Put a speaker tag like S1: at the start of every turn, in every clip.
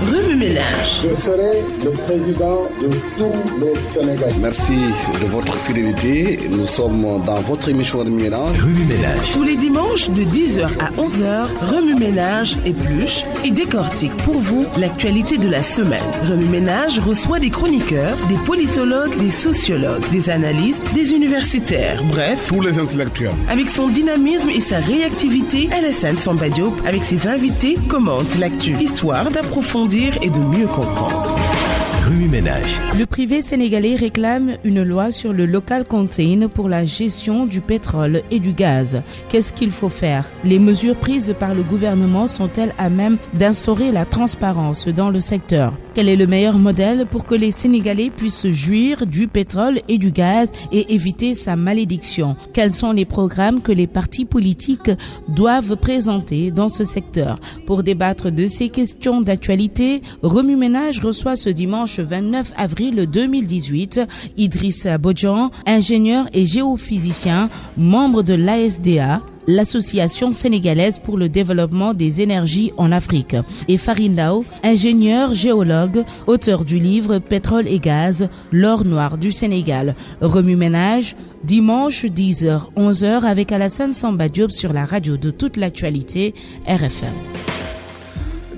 S1: Remue-Ménage.
S2: Je serai le président de tous les Sénégalais.
S3: Merci de votre fidélité. Nous sommes dans votre émission Remue-Ménage.
S1: Remue-Ménage. Tous les dimanches de 10h à 11h, Remue-Ménage épluche et décortique pour vous l'actualité de la semaine. Remue-Ménage reçoit des chroniqueurs, des politologues, des sociologues, des analystes, des universitaires, bref,
S3: tous les intellectuels.
S1: Avec son dynamisme et sa réactivité, Alassane Samba Diop, avec ses invités, commente l'actu, histoire d'approfondir et de mieux comprendre.
S4: Remue-Ménage. Le privé sénégalais réclame une loi sur le local contain pour la gestion du pétrole et du gaz. Qu'est-ce qu'il faut faire? Les mesures prises par le gouvernement sont-elles à même d'instaurer la transparence dans le secteur? Quel est le meilleur modèle pour que les Sénégalais puissent jouir du pétrole et du gaz et éviter sa malédiction? Quels sont les programmes que les partis politiques doivent présenter dans ce secteur? Pour débattre de ces questions d'actualité, Remue-Ménage reçoit ce dimanche 29 avril 2018 Idrissa Bodian, ingénieur et géophysicien, membre de l'ASDA, l'Association sénégalaise pour le développement des énergies en Afrique, et Farid Ndao, ingénieur géologue, auteur du livre Pétrole et gaz, l'or noir du Sénégal. Remue-Ménage, dimanche 10h, 11h avec Alassane Samba Diop sur la radio de toute l'actualité, RFM.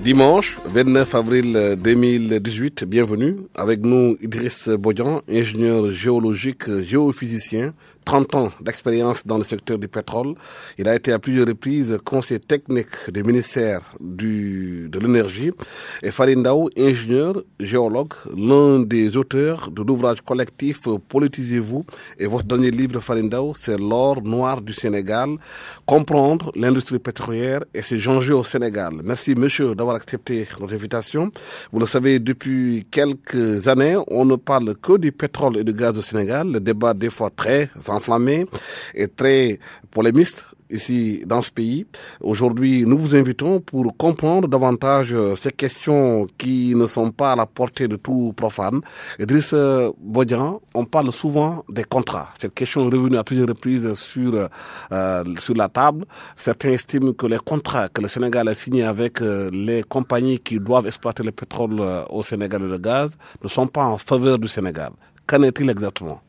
S3: Dimanche 29 avril 2018, bienvenue. Avec nous Idriss Bodian, ingénieur géologique, géophysicien, 30 ans d'expérience dans le secteur du pétrole. Il a été à plusieurs reprises conseiller technique du ministère de l'énergie. Et Farid Ndao, ingénieur géologue, l'un des auteurs de l'ouvrage collectif Politisez-vous. Et votre dernier livre, Farid Ndao, c'est l'or noir du Sénégal, comprendre l'industrie pétrolière et ses enjeux au Sénégal. Merci monsieur d'avoir accepté notre invitation. Vous le savez, depuis quelques années, on ne parle que du pétrole et du gaz au Sénégal. Le débat des fois très enflammé et très polémiste ici dans ce pays. Aujourd'hui, nous vous invitons pour comprendre davantage ces questions qui ne sont pas à la portée de tout profane. Idriss Bodian, on parle souvent des contrats. Cette question est revenue à plusieurs reprises sur la table. Certains estiment que les contrats que le Sénégal a signés avec les compagnies qui doivent exploiter le pétrole au Sénégal et le gaz ne sont pas en faveur du Sénégal. Qu'en est-il exactement?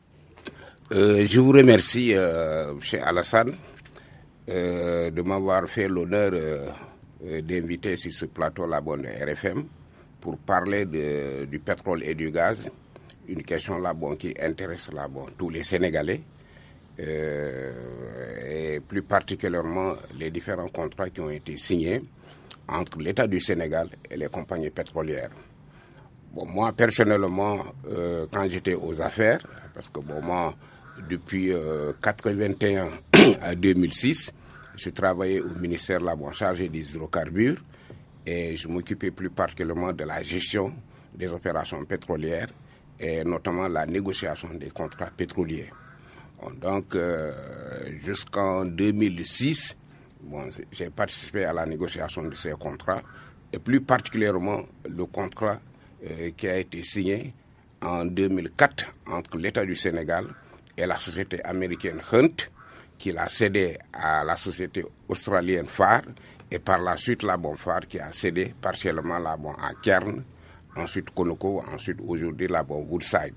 S5: Je vous remercie, chez Alassane, de m'avoir fait l'honneur d'inviter sur ce plateau la bonne RFM pour parler du pétrole et du gaz, une question là qui intéresse tous les Sénégalais et plus particulièrement les différents contrats qui ont été signés entre l'État du Sénégal et les compagnies pétrolières. Bon, moi personnellement, quand j'étais aux affaires, parce que moi depuis 1981 à 2006, je travaillais au ministère chargé des hydrocarbures et je m'occupais plus particulièrement de la gestion des opérations pétrolières et notamment la négociation des contrats pétroliers. Bon, donc, jusqu'en 2006, j'ai participé à la négociation de ces contrats et plus particulièrement le contrat qui a été signé en 2004 entre l'État du Sénégal et la société américaine Hunt, qui l'a cédé à la société australienne Phare, et par la suite Phare qui a cédé partiellement à Cairn, ensuite Conoco, ensuite aujourd'hui Woodside.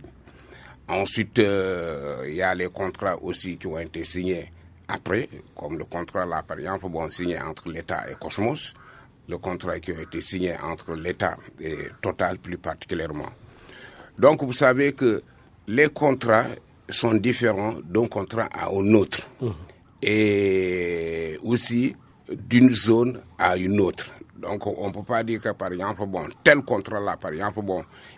S5: Ensuite, il y a les contrats aussi qui ont été signés après, comme le contrat là par exemple signé entre l'État et Cosmos, le contrat qui a été signé entre l'État et Total plus particulièrement. Donc vous savez que les contrats sont différents d'un contrat à un autre et aussi d'une zone à une autre. Donc on ne peut pas dire que par exemple tel contrat là par exemple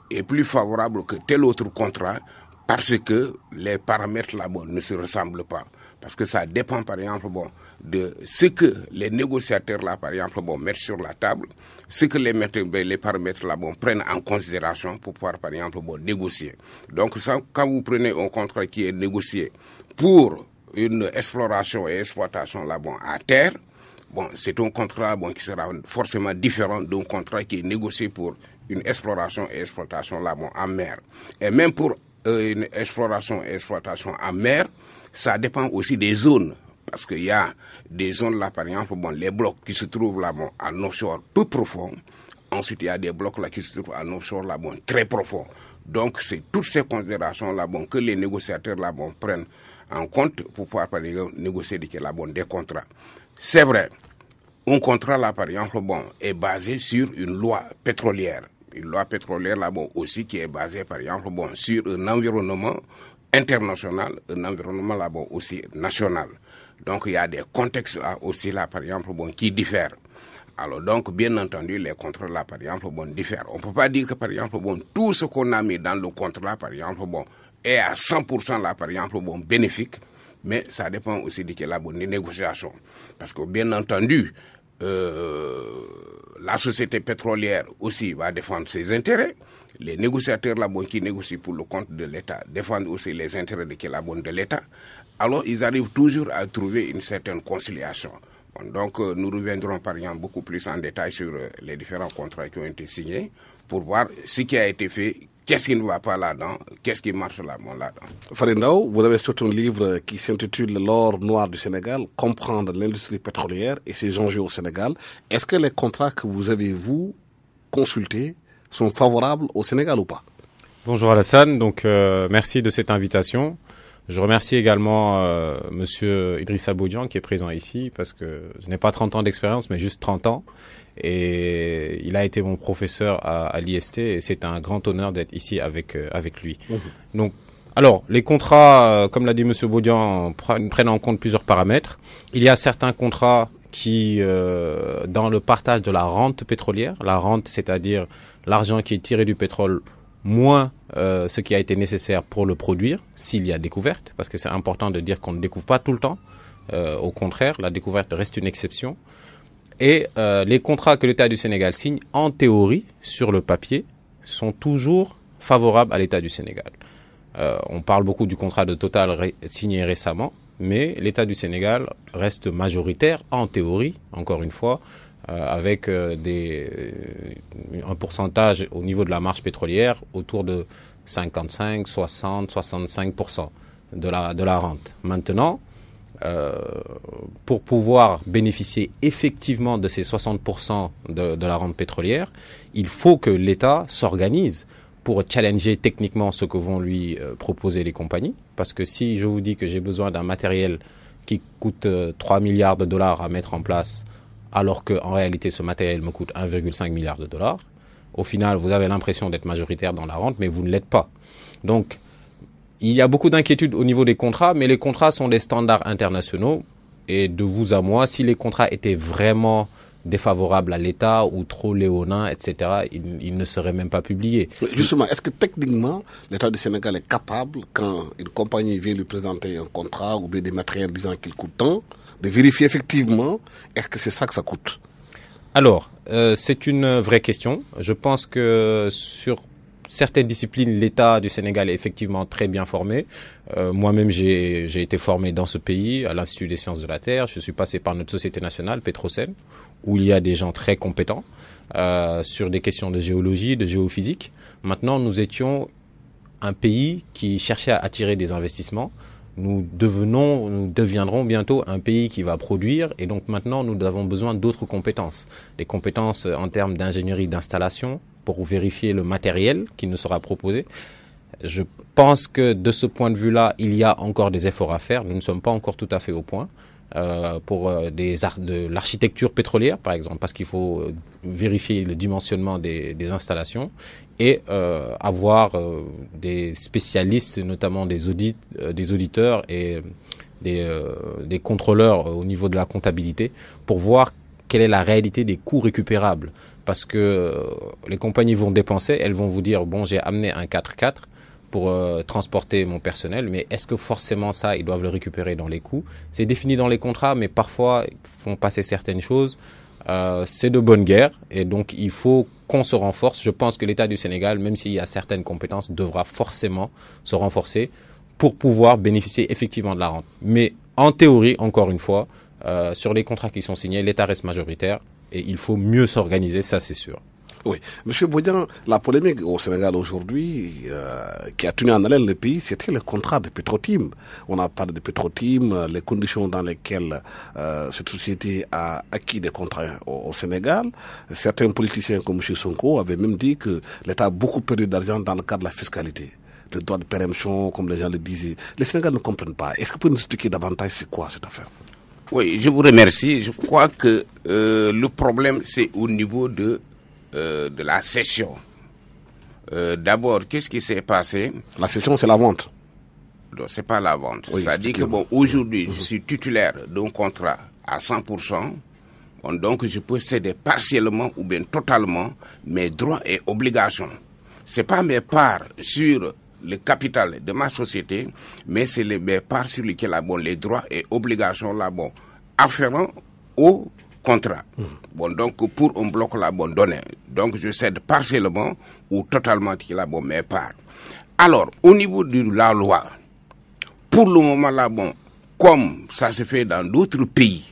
S5: est plus favorable que tel autre contrat parce que les paramètres là ne se ressemblent pas. Parce que ça dépend par exemple de ce que les négociateurs là par exemple mettent sur la table, ce que les paramètres là prennent en considération pour pouvoir par exemple négocier. Donc ça, quand vous prenez un contrat qui est négocié pour une exploration et exploitation là à terre, c'est un contrat qui sera forcément différent d'un contrat qui est négocié pour une exploration et exploitation là en mer. Et même pour une exploration et exploitation en mer, ça dépend aussi des zones. Parce qu'il y a des zones là, par exemple, les blocs qui se trouvent là en offshore peu profond, Ensuite, il y a des blocs là qui se trouvent en offshore là, bon, très profonds. Donc, c'est toutes ces considérations là, bon, que les négociateurs là, bon, prennent en compte pour pouvoir par exemple, négocier des contrats. C'est vrai, un contrat là, par exemple, bon, est basé sur une loi pétrolière. Une loi pétrolière là, bon, aussi qui est basée, par exemple, bon, sur un environnement international, un environnement là, bon, aussi national. Donc, il y a des contextes là aussi là, par exemple, bon, qui diffèrent. Alors donc, bien entendu, les contrats là, par exemple, bon, diffèrent. On ne peut pas dire que, par exemple, bon, tout ce qu'on a mis dans le contrat, par exemple, bon, est à 100% là, par exemple, bon, bénéfique, mais ça dépend aussi de la bonne négociation. Parce que, bien entendu, la société pétrolière aussi va défendre ses intérêts. Les négociateurs là, bon, qui négocient pour le compte de l'État défendent aussi les intérêts de l'État. Alors, ils arrivent toujours à trouver une certaine conciliation. Donc, nous reviendrons par exemple beaucoup plus en détail sur les différents contrats qui ont été signés pour voir ce qui a été fait, qu'est-ce qui ne va pas là-dedans, qu'est-ce qui marche là-dedans.
S3: Farid Ndao, vous avez sorti un livre qui s'intitule L'or noir du Sénégal, comprendre l'industrie pétrolière et ses enjeux au Sénégal. Est-ce que les contrats que vous avez, vous, consultés sont favorables au Sénégal ou pas?
S6: Bonjour Alassane, donc merci de cette invitation. Je remercie également Monsieur Idrissa Bodian qui est présent ici parce que je n'ai pas 30 ans d'expérience mais juste 30 ans et il a été mon professeur à l'IST et c'est un grand honneur d'être ici avec lui. Donc, alors les contrats, comme l'a dit Monsieur Bodian, prennent en compte plusieurs paramètres. Il y a certains contrats qui, dans le partage de la rente pétrolière, la rente c'est-à-dire l'argent qui est tiré du pétrole moins ce qui a été nécessaire pour le produire, s'il y a découverte, parce que c'est important de dire qu'on ne découvre pas tout le temps. Au contraire, la découverte reste une exception. Et les contrats que l'État du Sénégal signe, en théorie, sur le papier, sont toujours favorables à l'État du Sénégal. On parle beaucoup du contrat de Total signé récemment, mais l'État du Sénégal reste majoritaire, en théorie, encore une fois, avec un pourcentage au niveau de la marge pétrolière autour de 55, 60, 65% de la rente. Maintenant, pour pouvoir bénéficier effectivement de ces 60% de la rente pétrolière, il faut que l'État s'organise pour challenger techniquement ce que vont lui proposer les compagnies. Parce que si je vous dis que j'ai besoin d'un matériel qui coûte 3 milliards de dollars à mettre en place, alors qu'en réalité, ce matériel me coûte 1,5 milliard de dollars. Au final, vous avez l'impression d'être majoritaire dans la rente, mais vous ne l'êtes pas. Donc, il y a beaucoup d'inquiétudes au niveau des contrats, mais les contrats sont des standards internationaux. Et de vous à moi, si les contrats étaient vraiment défavorables à l'État ou trop léonins, etc., ils ne seraient même pas publiés.
S3: Justement, est-ce que techniquement, l'État du Sénégal est capable, quand une compagnie vient lui présenter un contrat ou bien des matériels disant qu'il coûte tant, de vérifier effectivement, est-ce que c'est ça que ça coûte?
S6: Alors, c'est une vraie question. Je pense que sur certaines disciplines, l'État du Sénégal est effectivement très bien formé. Moi-même, j'ai été formé dans ce pays, à l'Institut des sciences de la Terre. Je suis passé par notre société nationale, Petrosen, où il y a des gens très compétents sur des questions de géologie, de géophysique. Maintenant, nous étions un pays qui cherchait à attirer des investissements. Nous deviendrons bientôt un pays qui va produire et donc maintenant nous avons besoin d'autres compétences. Des compétences en termes d'ingénierie d'installation pour vérifier le matériel qui nous sera proposé. Je pense que de ce point de vue-là, il y a encore des efforts à faire. Nous ne sommes pas encore tout à fait au point. Pour de l'architecture pétrolière, par exemple, parce qu'il faut vérifier le dimensionnement des installations et avoir des spécialistes, notamment des auditeurs et des contrôleurs au niveau de la comptabilité pour voir quelle est la réalité des coûts récupérables. Parce que les compagnies vont dépenser, elles vont vous dire, bon, j'ai amené un 4x4 pour transporter mon personnel, mais est-ce que forcément ça, ils doivent le récupérer dans les coûts? C'est défini dans les contrats, mais parfois, ils font passer certaines choses. C'est de bonne guerre, et donc il faut qu'on se renforce. Je pense que l'État du Sénégal, même s'il y a certaines compétences, devra forcément se renforcer pour pouvoir bénéficier effectivement de la rente. Mais en théorie, encore une fois, sur les contrats qui sont signés, l'État reste majoritaire, et il faut mieux s'organiser, ça c'est sûr.
S3: Oui. Monsieur Bodian, la polémique au Sénégal aujourd'hui, qui a tenu en haleine le pays, c'était le contrat de Petro-Tim. On a parlé de Petro-Tim, les conditions dans lesquelles cette société a acquis des contrats au Sénégal. Certains politiciens comme M. Sonko avaient même dit que l'État a beaucoup perdu d'argent dans le cadre de la fiscalité. Le droit de préemption, comme les gens le disaient. Les Sénégalais ne comprennent pas. Est-ce que vous pouvez nous expliquer davantage c'est quoi cette affaire?
S5: Oui, je vous remercie. Je crois que le problème, c'est au niveau de la cession. D'abord, qu'est-ce qui s'est passé?
S3: La cession, c'est la vente.
S5: Non, c'est pas la vente.
S3: Oui,
S5: c'est-à-dire que aujourd'hui, je suis titulaire d'un contrat à 100%. Donc, je peux céder partiellement ou bien totalement mes droits et obligations. C'est pas mes parts sur le capital de ma société, mais c'est mes parts sur lesquelles les droits et obligations afférents au contrat. Donc pour un bloc donné, donc je cède partiellement ou totalement mes parts. Alors au niveau de la loi, pour le moment comme ça se fait dans d'autres pays,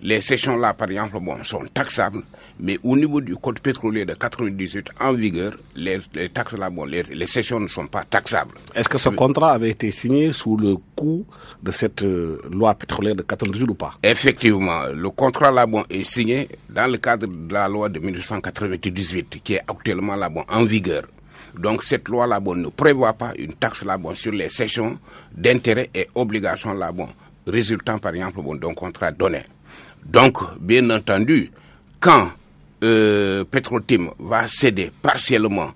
S5: les cessions là par exemple sont taxables, mais au niveau du code pétrolier de 98 en vigueur, les taxes là les cessions ne sont pas taxables.
S3: Est-ce que ce contrat avait été signé sous le coup de cette loi pétrolière de 98 ou pas?
S5: Effectivement, le contrat là est signé dans le cadre de la loi de 1998 qui est actuellement là en vigueur. Donc cette loi là ne prévoit pas une taxe là sur les cessions d'intérêts et obligations là résultant par exemple d'un contrat donné. Donc, bien entendu, quand Petro-Tim va céder partiellement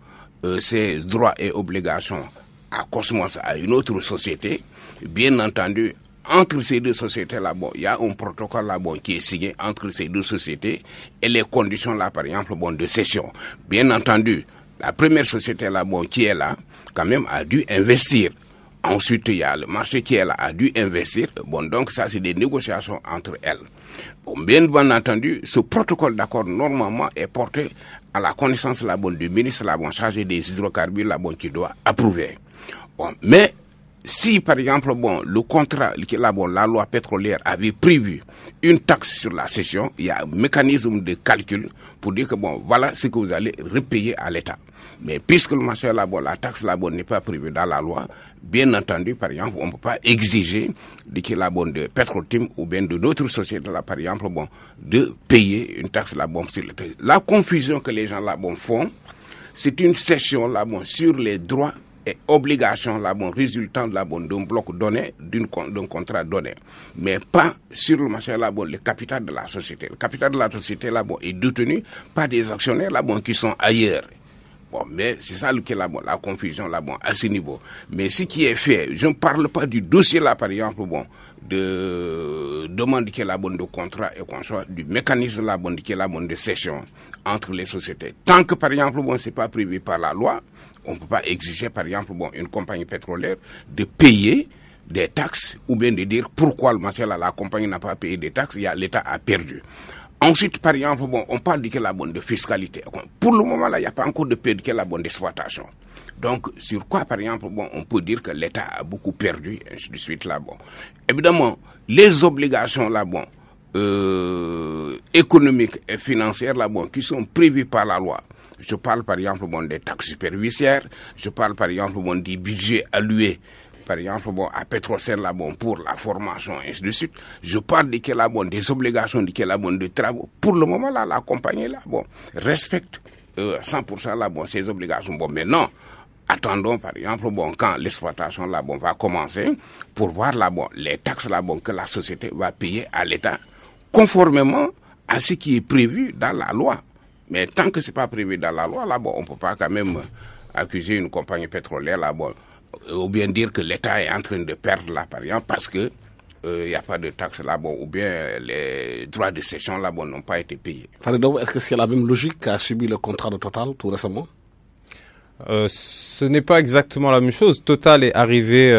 S5: ses droits et obligations à Cosmos, à une autre société, bien entendu, entre ces deux sociétés-là, il y a un protocole là qui est signé entre ces deux sociétés et les conditions là, par exemple, de cession. Bien entendu, la première société là qui est là, quand même, a dû investir. Ensuite, il y a le marché qui est là, a dû investir. Donc ça, c'est des négociations entre elles. Bien entendu, ce protocole d'accord, normalement, est porté à la connaissance du ministre chargé des hydrocarbures qui doit approuver. Mais, si, par exemple, le contrat, la loi pétrolière avait prévu une taxe sur la cession, il y a un mécanisme de calcul pour dire que, voilà ce que vous allez repayer à l'État. Mais puisque le marché la taxe n'est pas prévue dans la loi, bien entendu, par exemple, on ne peut pas exiger de Petro-Tim ou bien de d'autres sociétés, par exemple, de payer une taxe sur le territoire. La confusion que les gens font, c'est une cession sur les droits et obligations résultant d'un bloc donné, d'un contrat donné, mais pas sur le marché le capital de la société. Le capital de la société est détenu par des actionnaires qui sont ailleurs. Mais c'est ça qui est la confusion à ce niveau. Mais ce qui est fait, je ne parle pas du dossier par exemple, de demande qui est de contrat et qu'on soit du mécanisme qui est de cession entre les sociétés. Tant que par exemple, c'est pas prévu par la loi, on ne peut pas exiger par exemple, une compagnie pétrolière de payer des taxes ou bien de dire pourquoi la compagnie n'a pas payé des taxes, l'État a perdu. Ensuite, par exemple, on parle de fiscalité. Pour le moment, là, il n'y a pas encore de paix d'exploitation. Donc, sur quoi, par exemple, on peut dire que l'État a beaucoup perdu, et ainsi de suite, là, Évidemment, les obligations, là, économiques et financières, là, qui sont prévues par la loi. Je parle, par exemple, des taxes superficielles. Je parle, par exemple, des budgets alloués, par exemple, à Petrosen, pour la formation, et ainsi de suite. Je parle des obligations, de travaux. Pour le moment, là, la compagnie, respecte 100% ces obligations. Maintenant, attendons, par exemple, quand l'exploitation, va commencer, pour voir, les taxes, que la société va payer à l'État, conformément à ce qui est prévu dans la loi. Mais tant que c'est pas prévu dans la loi, on peut pas quand même accuser une compagnie pétrolière, ou bien dire que l'État est en train de perdre par exemple, parce que il n'y a pas de taxes ou bien les droits de cession n'ont pas été payés.
S3: Faridou, est-ce que c'est la même logique qu'a subi le contrat de Total tout récemment?
S6: Ce n'est pas exactement la même chose. Total est arrivé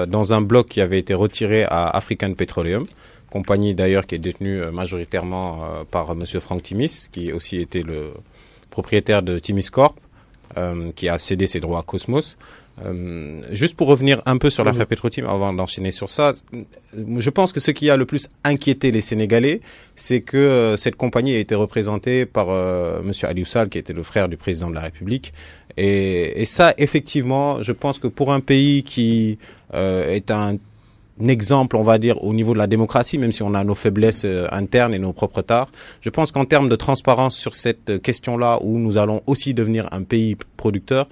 S6: dans un bloc qui avait été retiré à African Petroleum, compagnie d'ailleurs qui est détenue majoritairement par monsieur Franck Timis, qui aussi était le propriétaire de Timis Corp. qui a cédé ses droits à Cosmos. Juste pour revenir un peu sur l'affaire Petro-Tim avant d'enchaîner sur ça, je pense que ce qui a le plus inquiété les Sénégalais, c'est que cette compagnie a été représentée par Monsieur Aliou Sall, qui était le frère du président de la République. Et ça, effectivement, je pense que pour un pays qui est un exemple, on va dire, au niveau de la démocratie, même si on a nos faiblesses internes et nos propres tares, je pense qu'en termes de transparence sur cette question-là, où nous allons aussi devenir un pays producteur,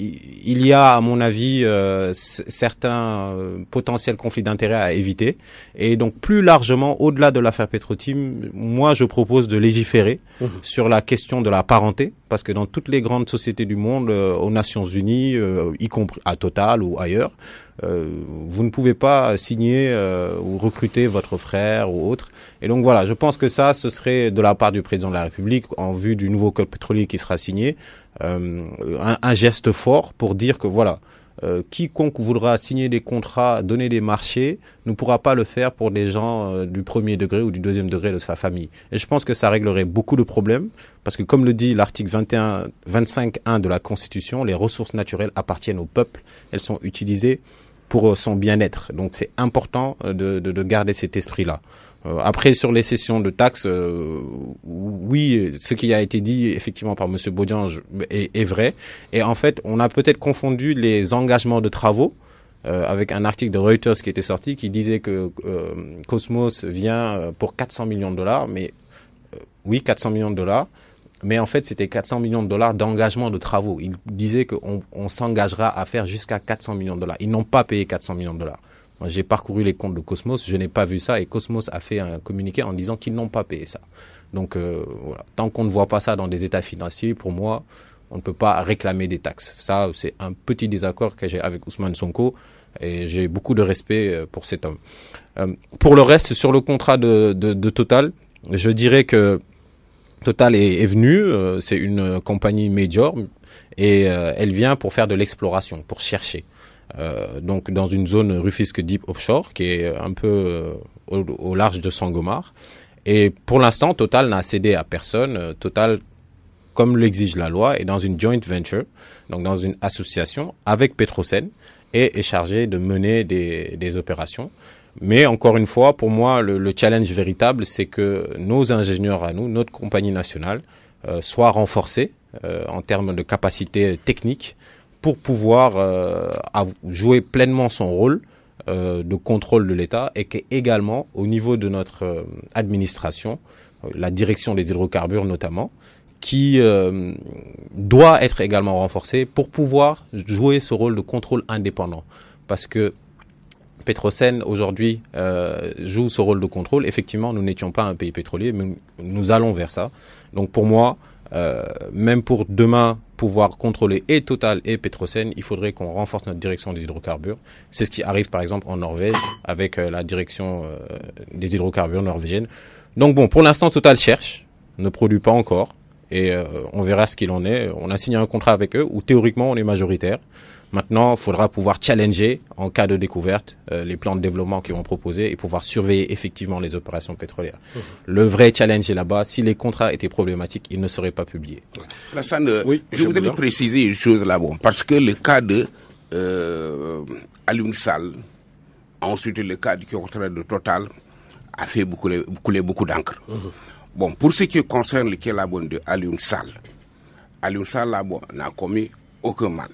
S6: il y a, à mon avis, certains potentiels conflits d'intérêts à éviter. Et donc, plus largement, au-delà de l'affaire Petro-Tim, moi, je propose de légiférer sur la question de la parenté, parce que dans toutes les grandes sociétés du monde, aux Nations Unies, y compris à Total ou ailleurs, vous ne pouvez pas signer ou recruter votre frère ou autre. Et donc voilà, je pense que ça, ce serait de la part du président de la République, en vue du nouveau code pétrolier qui sera signé, un geste fort pour dire que voilà, quiconque voudra signer des contrats, donner des marchés, ne pourra pas le faire pour des gens du premier degré ou du deuxième degré de sa famille. Et je pense que ça réglerait beaucoup de problèmes, parce que comme le dit l'article 25.1 de la Constitution, les ressources naturelles appartiennent au peuple, elles sont utilisées pour son bien-être. Donc c'est important de garder cet esprit-là. Après, sur les cessions de taxes, oui, ce qui a été dit effectivement par Monsieur Bodian est vrai. Et en fait, on a peut-être confondu les engagements de travaux avec un article de Reuters qui était sorti qui disait que Cosmos vient pour 400 millions de dollars. Mais oui, 400 millions de dollars. Mais en fait, c'était 400 millions de dollars d'engagement de travaux. Ils disaient qu'on s'engagera à faire jusqu'à 400 millions de dollars. Ils n'ont pas payé 400 millions de dollars. Moi, j'ai parcouru les comptes de Cosmos, je n'ai pas vu ça, et Cosmos a fait un communiqué en disant qu'ils n'ont pas payé ça. Donc voilà, tant qu'on ne voit pas ça dans des états financiers, pour moi, on ne peut pas réclamer des taxes. Ça, c'est un petit désaccord que j'ai avec Ousmane Sonko, et j'ai beaucoup de respect pour cet homme. Pour le reste, sur le contrat de Total, je dirais que Total est venu, c'est une compagnie major, et elle vient pour faire de l'exploration, pour chercher. Donc dans une zone Rufisque Deep Offshore qui est un peu au large de Sangomar. Et pour l'instant, Total n'a cédé à personne. Total, comme l'exige la loi, est dans une joint venture, donc dans une association avec Petrosen, et est chargé de mener des opérations. Mais encore une fois, pour moi, le challenge véritable, c'est que nos ingénieurs à nous, notre compagnie nationale, soient renforcés en termes de capacité technique, pour pouvoir jouer pleinement son rôle de contrôle de l'État, et qu'également, au niveau de notre administration, la direction des hydrocarbures notamment, qui doit être également renforcée pour pouvoir jouer ce rôle de contrôle indépendant. Parce que Petrosen, aujourd'hui, joue ce rôle de contrôle. Effectivement, nous n'étions pas un pays pétrolier, mais nous allons vers ça. Donc pour moi, même pour demain pouvoir contrôler et Total et Petrosen, il faudrait qu'on renforce notre direction des hydrocarbures. C'est ce qui arrive par exemple en Norvège avec la direction des hydrocarbures norvégienne. Donc bon, pour l'instant Total cherche, ne produit pas encore, et on verra ce qu'il en est. On a signé un contrat avec eux où théoriquement on est majoritaire. Maintenant, il faudra pouvoir challenger, en cas de découverte, les plans de développement qu'ils vont proposer et pouvoir surveiller effectivement les opérations pétrolières. Le vrai challenge est là-bas. Si les contrats étaient problématiques, ils ne seraient pas publiés.
S5: Oui, je voudrais préciser une chose là-bas, parce que le cas de Aliou Sall, ensuite le cas du contrat de Total, a fait couler beaucoup d'encre. Bon, pour ce qui concerne le cas là-bas de Aliou Sall là-bas n'a commis aucun mal.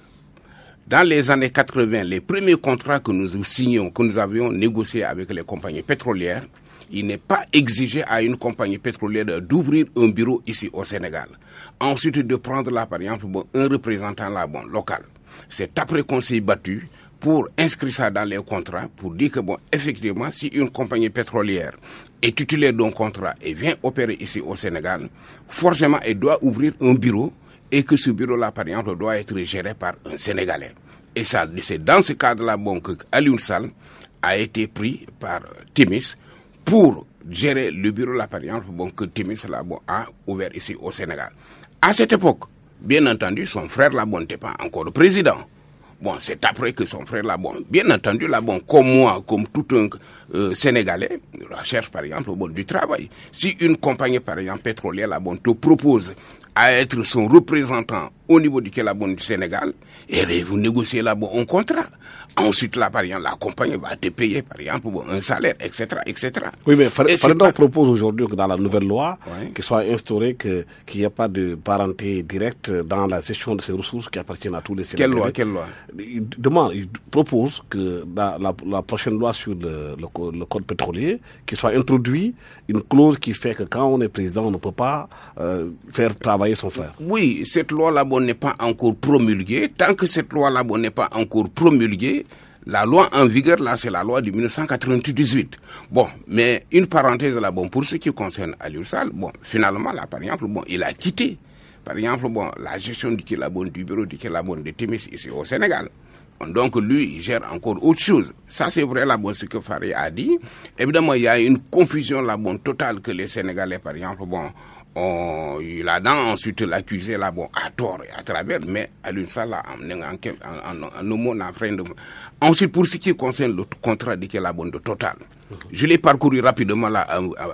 S5: Dans les années 80, les premiers contrats que nous signions, que nous avions négociés avec les compagnies pétrolières, il n'est pas exigé à une compagnie pétrolière d'ouvrir un bureau ici au Sénégal. Ensuite, de prendre là, par exemple, un représentant là, local. C'est après qu'on s'est battu pour inscrire ça dans les contrats, pour dire que, effectivement, si une compagnie pétrolière est titulaire d'un contrat et vient opérer ici au Sénégal, forcément, elle doit ouvrir un bureau, et que ce bureau-là, par exemple, doit être géré par un Sénégalais. Et ça, c'est dans ce cadre-là que Aliou Sall a été pris par Timis pour gérer le bureau-là, par exemple, que Timis a ouvert ici au Sénégal. À cette époque, bien entendu, son frère là-bas n'était pas encore le président. Bon, c'est après que son frère là-bas, bien entendu, là-bas, comme moi, comme tout un Sénégalais, recherche, par exemple, du travail. Si une compagnie, par exemple, pétrolière, là-bas, te propose à être son représentant au niveau du Kélabon du Sénégal, eh bien, vous négociez là-bas un contrat. Ensuite, là, par exemple, la compagnie va te payer, par exemple, un salaire, etc., etc.
S3: Oui, mais Faridov propose aujourd'hui que dans la nouvelle loi,
S5: oui,
S3: qu'il soit instauré qu'il n'y ait pas de parenté directe dans la gestion de ces ressources qui appartiennent à tous les Sénégalais.
S5: Quelle loi?
S3: Il propose que dans la prochaine loi sur le code pétrolier, qu'il soit introduit une clause qui fait que quand on est président, on ne peut pas faire travailler son frère.
S5: Oui, cette loi-là n'est pas encore promulguée. Tant que cette loi-là n'est pas encore promulguée, la loi en vigueur, là, c'est la loi de 1998. Bon, mais une parenthèse là, pour ce qui concerne Aliou Sall, finalement, là, par exemple, il a quitté, par exemple, la gestion du Kélabon, du bureau du Kélabon de Témis ici au Sénégal. Donc, lui, il gère encore autre chose. Ça, c'est vrai, là, ce que Farid a dit. Évidemment, il y a une confusion, là, totale que les Sénégalais, par exemple, ont eu là-dedans, ensuite l'accusé, là, à tort et à travers, mais Aliou Sall, en mot, en frein de... Ensuite, pour ce qui concerne le contrat de Kélabon de Total, je l'ai parcouru rapidement, là,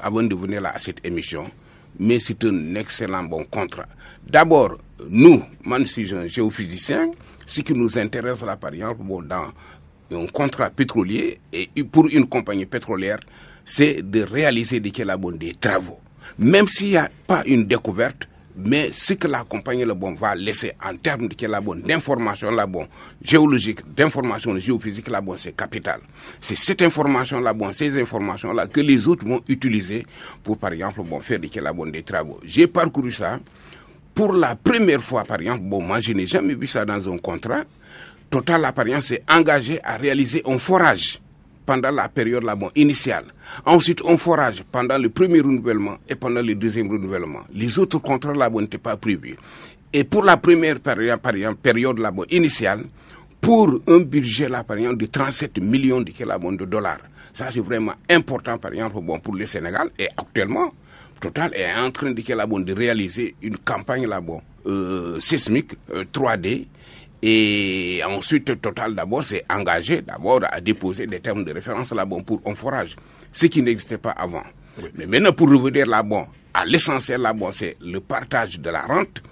S5: avant de venir, là, à cette émission, mais c'est un excellent bon contrat. D'abord, nous, moi, je suis un géophysicien. Ce qui nous intéresse là, par exemple, dans un contrat pétrolier et pour une compagnie pétrolière, c'est de réaliser des travaux. Même s'il n'y a pas une découverte, mais ce que la compagnie va laisser en termes d'informations géologiques, d'informations géophysiques c'est capital. C'est cette information ces informations que les autres vont utiliser pour, par exemple, faire des travaux. J'ai parcouru ça. Pour la première fois, par exemple, moi je n'ai jamais vu ça dans un contrat. Total, par exemple, s'est engagé à réaliser un forage pendant la période initiale. Ensuite, un forage pendant le premier renouvellement et pendant le deuxième renouvellement. Les autres contrats n'étaient pas prévus. Et pour la première période initiale, pour un budget par exemple, de 37 millions de dollars. Ça, c'est vraiment important, par exemple, pour le Sénégal. Et actuellement, Total est en train de réaliser une campagne sismique 3D et ensuite Total d'abord s'est engagé à déposer des termes de référence pour un forage, ce qui n'existait pas avant. Oui. Mais maintenant pour revenir à l'essentiel c'est le partage de la rente.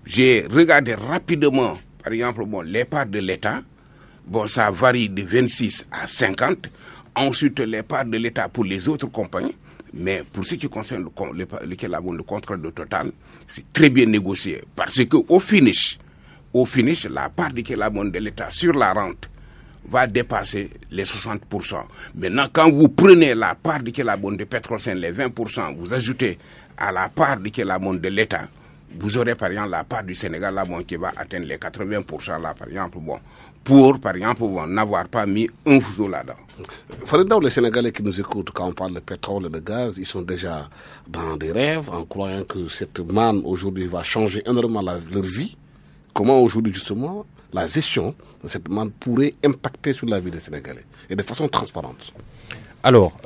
S5: J'ai regardé rapidement par exemple les parts de l'État, ça varie de 26 à 50. Ensuite les parts de l'État pour les autres compagnies. Mais pour ce qui concerne le contrat de Total, c'est très bien négocié. Parce qu'au finish, la part de l'État sur la rente va dépasser les 60%. Maintenant, quand vous prenez la part de Petrosen, les 20%, vous ajoutez à la part de l'État, vous aurez par exemple la part du Sénégal qui va atteindre les 80% par exemple, pour par exemple n'avoir pas mis un fuseau là-dedans.
S3: Faridov, les Sénégalais qui nous écoutent quand on parle de pétrole et de gaz, ils sont déjà dans des rêves en croyant que cette manne aujourd'hui va changer énormément leur vie. Comment aujourd'hui justement la gestion de cette manne pourrait impacter sur la vie des Sénégalais et de façon transparente?
S6: Alors,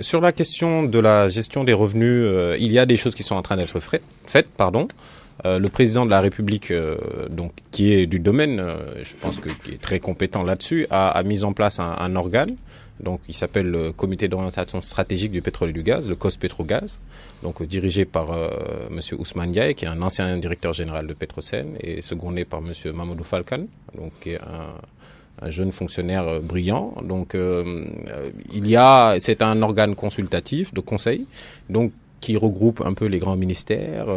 S6: sur la question de la gestion des revenus, il y a des choses qui sont en train d'être faites. Le président de la République, donc qui est du domaine, je pense qui est très compétent là-dessus, a mis en place un organe. Donc, il s'appelle le Comité d'orientation stratégique du pétrole et du gaz, le COS-Pétrogaz, donc dirigé par Monsieur Ousmane Diaye, qui est un ancien directeur général de Petrosen, et secondé par Monsieur Mamadou Falcane, donc qui est un jeune fonctionnaire brillant. Donc, c'est un organe consultatif de conseil, donc qui regroupe un peu les grands ministères,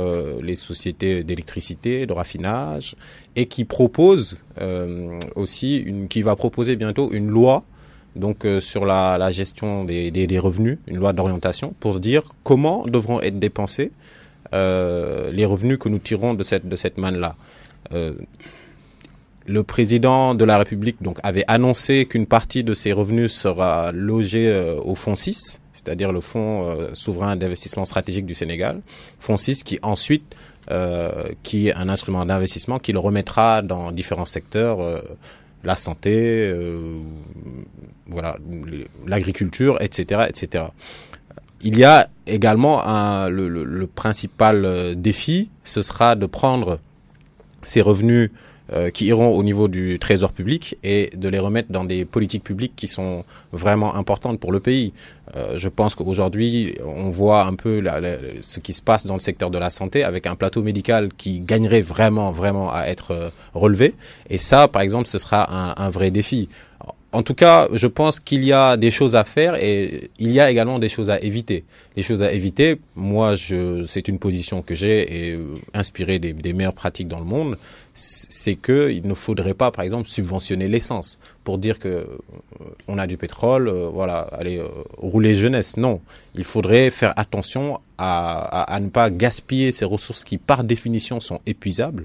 S6: les sociétés d'électricité, de raffinage, et qui propose qui va proposer bientôt une loi donc sur la gestion des revenus, une loi d'orientation pour dire comment devront être dépensés les revenus que nous tirons de cette manne-là. Le président de la République donc avait annoncé qu'une partie de ces revenus sera logée au Fonds 6, c'est-à-dire le Fonds souverain d'investissement stratégique du Sénégal, Fonds 6 qui ensuite qui est un instrument d'investissement qui le remettra dans différents secteurs, la santé, l'agriculture, etc., etc. Il y a également le principal défi, ce sera de prendre ces revenus qui iront au niveau du trésor public et de les remettre dans des politiques publiques qui sont vraiment importantes pour le pays. Je pense qu'aujourd'hui, on voit un peu ce qui se passe dans le secteur de la santé avec un plateau médical qui gagnerait vraiment à être relevé. Et ça, par exemple, ce sera un vrai défi. En tout cas, je pense qu'il y a des choses à faire et il y a également des choses à éviter. Les choses à éviter, moi, c'est une position que j'ai et inspirée des meilleures pratiques dans le monde, c'est que il ne faudrait pas, par exemple, subventionner l'essence pour dire que on a du pétrole, allez rouler jeunesse. Non, il faudrait faire attention à ne pas gaspiller ces ressources qui, par définition, sont épuisables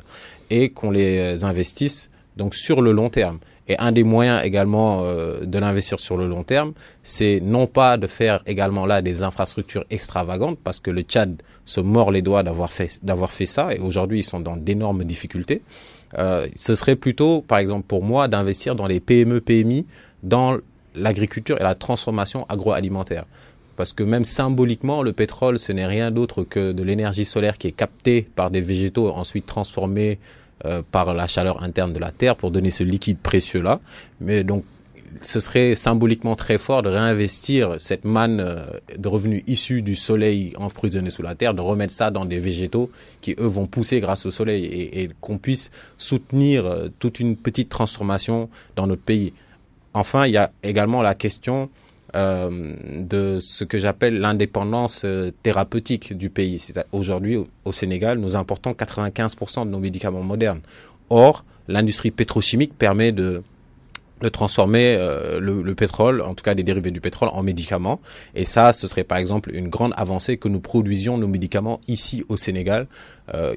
S6: et qu'on les investisse donc sur le long terme. Et un des moyens également de l'investir sur le long terme, c'est non pas de faire également là des infrastructures extravagantes, parce que le Tchad se mord les doigts d'avoir fait ça, et aujourd'hui ils sont dans d'énormes difficultés. Ce serait plutôt, par exemple pour moi, d'investir dans les PME, PMI, dans l'agriculture et la transformation agroalimentaire. Parce que même symboliquement, le pétrole, ce n'est rien d'autre que de l'énergie solaire qui est captée par des végétaux, ensuite transformée par la chaleur interne de la terre pour donner ce liquide précieux-là. Mais donc, ce serait symboliquement très fort de réinvestir cette manne de revenus issus du soleil emprisonné sous la terre, de remettre ça dans des végétaux qui, eux, vont pousser grâce au soleil et qu'on puisse soutenir toute une petite transformation dans notre pays. Enfin, il y a également la question de ce que j'appelle l'indépendance thérapeutique du pays. Aujourd'hui, au Sénégal, nous importons 95% de nos médicaments modernes. Or, l'industrie pétrochimique permet de transformer le pétrole, en tout cas des dérivés du pétrole, en médicaments. Et ça, ce serait par exemple une grande avancée que nous produisions nos médicaments ici au Sénégal.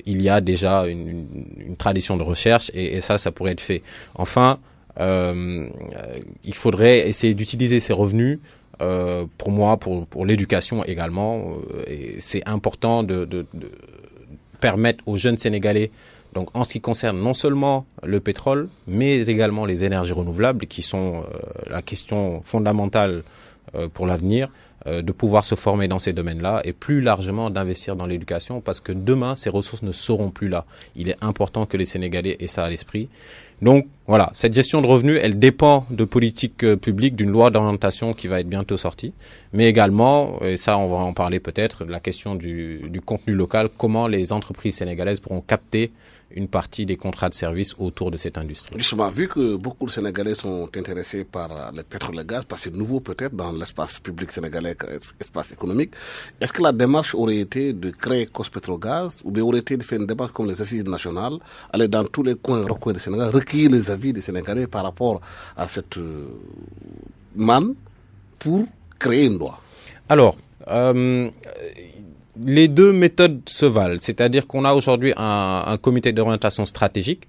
S6: Il y a déjà une tradition de recherche et ça pourrait être fait. Enfin, il faudrait essayer d'utiliser ces revenus pour moi, pour l'éducation également. Et c'est important de permettre aux jeunes Sénégalais, donc en ce qui concerne non seulement le pétrole, mais également les énergies renouvelables, qui sont la question fondamentale pour l'avenir, de pouvoir se former dans ces domaines-là et plus largement d'investir dans l'éducation, parce que demain, ces ressources ne seront plus là. Il est important que les Sénégalais aient ça à l'esprit. Donc voilà, cette gestion de revenus, elle dépend de politiques publiques, d'une loi d'orientation qui va être bientôt sortie, mais également, et ça on va en parler peut-être, la question du contenu local, comment les entreprises sénégalaises pourront capter une partie des contrats de service autour de cette industrie.
S3: Justement, vu que beaucoup de Sénégalais sont intéressés par le pétrole et le gaz, parce que c'est nouveau peut-être dans l'espace public sénégalais, espace économique, est-ce que la démarche aurait été de créer Cospetrogaz ou bien aurait été de faire une démarche comme les assises nationales, aller dans tous les recoins du Sénégal, recueillir les avis des Sénégalais par rapport à cette manne pour créer une loi?
S6: Alors, les deux méthodes se valent, c'est-à-dire qu'on a aujourd'hui un comité d'orientation stratégique.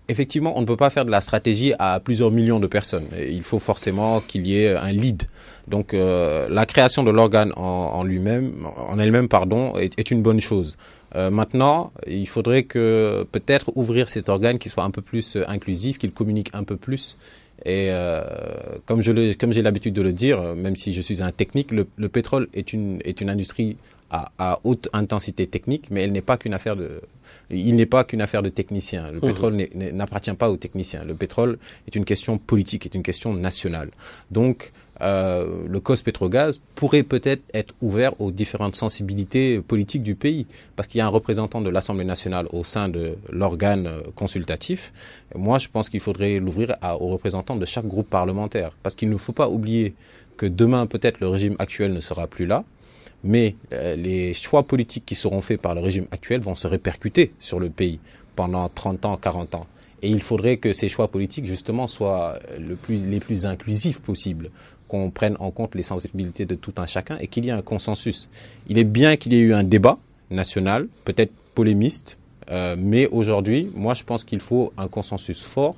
S6: Effectivement, on ne peut pas faire de la stratégie à plusieurs millions de personnes. Il faut forcément qu'il y ait un lead. Donc, la création de l'organe en elle-même, est une bonne chose. Maintenant, il faudrait que peut-être ouvrir cet organe qui soit un peu plus inclusif, qu'il communique un peu plus. Et comme j'ai l'habitude de le dire, même si je suis un technique, le pétrole est une industrie à haute intensité technique, mais il n'est pas qu'une affaire de techniciens. Le pétrole n'appartient pas aux techniciens. Le pétrole est une question politique, est une question nationale. Donc, le Cospetrogaz pourrait peut-être être ouvert aux différentes sensibilités politiques du pays, parce qu'il y a un représentant de l'Assemblée nationale au sein de l'organe consultatif. Moi, je pense qu'il faudrait l'ouvrir aux représentants de chaque groupe parlementaire, parce qu'il ne faut pas oublier que demain, peut-être, le régime actuel ne sera plus là, mais les choix politiques qui seront faits par le régime actuel vont se répercuter sur le pays pendant 30 ans, 40 ans. Et il faudrait que ces choix politiques, justement, soient les plus inclusifs possibles, qu'on prenne en compte les sensibilités de tout un chacun et qu'il y ait un consensus. Il est bien qu'il y ait eu un débat national, peut-être polémiste, mais aujourd'hui, moi, je pense qu'il faut un consensus fort,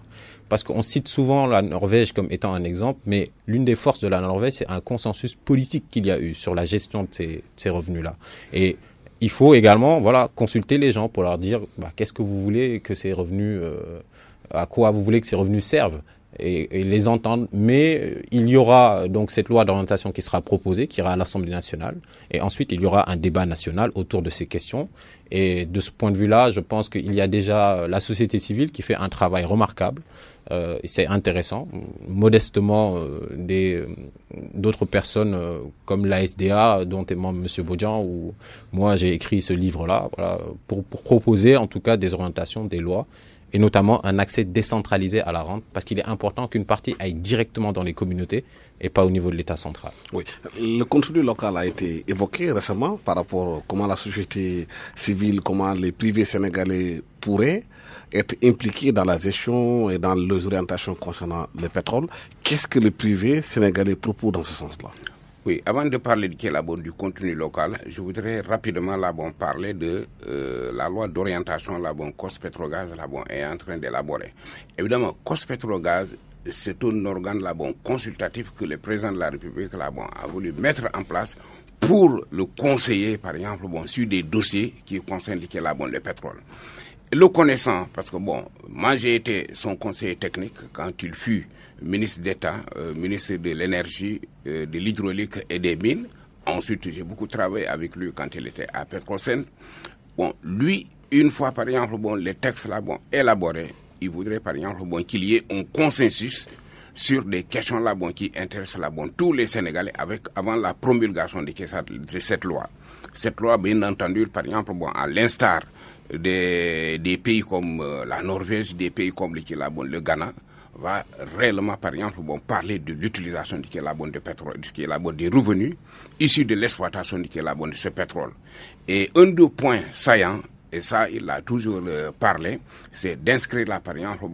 S6: parce qu'on cite souvent la Norvège comme étant un exemple, mais l'une des forces de la Norvège, c'est un consensus politique qu'il y a eu sur la gestion de ces revenus-là. Et il faut également, consulter les gens pour leur dire, qu'est-ce que vous voulez que ces revenus, à quoi vous voulez que ces revenus servent. et les entendre. Mais il y aura donc cette loi d'orientation qui sera proposée, qui ira à l'Assemblée nationale. Et ensuite, il y aura un débat national autour de ces questions. Et de ce point de vue-là, je pense qu'il y a déjà la société civile qui fait un travail remarquable. Et c'est intéressant. Modestement, d'autres personnes comme l'ASDA, dont est membre M. Bodian, ou moi j'ai écrit ce livre-là, voilà, pour proposer en tout cas des orientations, des lois, et notamment un accès décentralisé à la rente, parce qu'il est important qu'une partie aille directement dans les communautés et pas au niveau de l'État central.
S3: Oui, le contenu local a été évoqué récemment par rapport à comment la société civile, comment les privés sénégalais pourraient être impliqués dans la gestion et dans les orientations concernant le pétrole. Qu'est-ce que les privés sénégalais proposent dans ce sens-là?
S5: Oui, avant de parler du contenu local, je voudrais rapidement parler de la loi d'orientation COS-Petrogaz est en train d'élaborer. Évidemment, COS-Petrogaz, c'est un organe consultatif que le président de la République a voulu mettre en place pour le conseiller, par exemple, sur des dossiers qui concernent le pétrole. Le connaissant, parce que moi j'ai été son conseiller technique quand il fut ministre d'État, ministre de l'énergie, de l'hydraulique et des mines. Ensuite, j'ai beaucoup travaillé avec lui quand il était à Petrosen. Lui, une fois par exemple, les textes élaborés, il voudrait par exemple qu'il y ait un consensus sur des questions qui intéressent tous les Sénégalais avant la promulgation de cette loi. Cette loi, bien entendu, par exemple, à l'instar des pays comme la Norvège, des pays comme le Ghana, va réellement, par exemple, parler de l'utilisation du de pétrole, des revenus issus de l'exploitation de ce pétrole. Et un des points saillants, et ça, il a toujours parlé, c'est d'inscrire là, par exemple,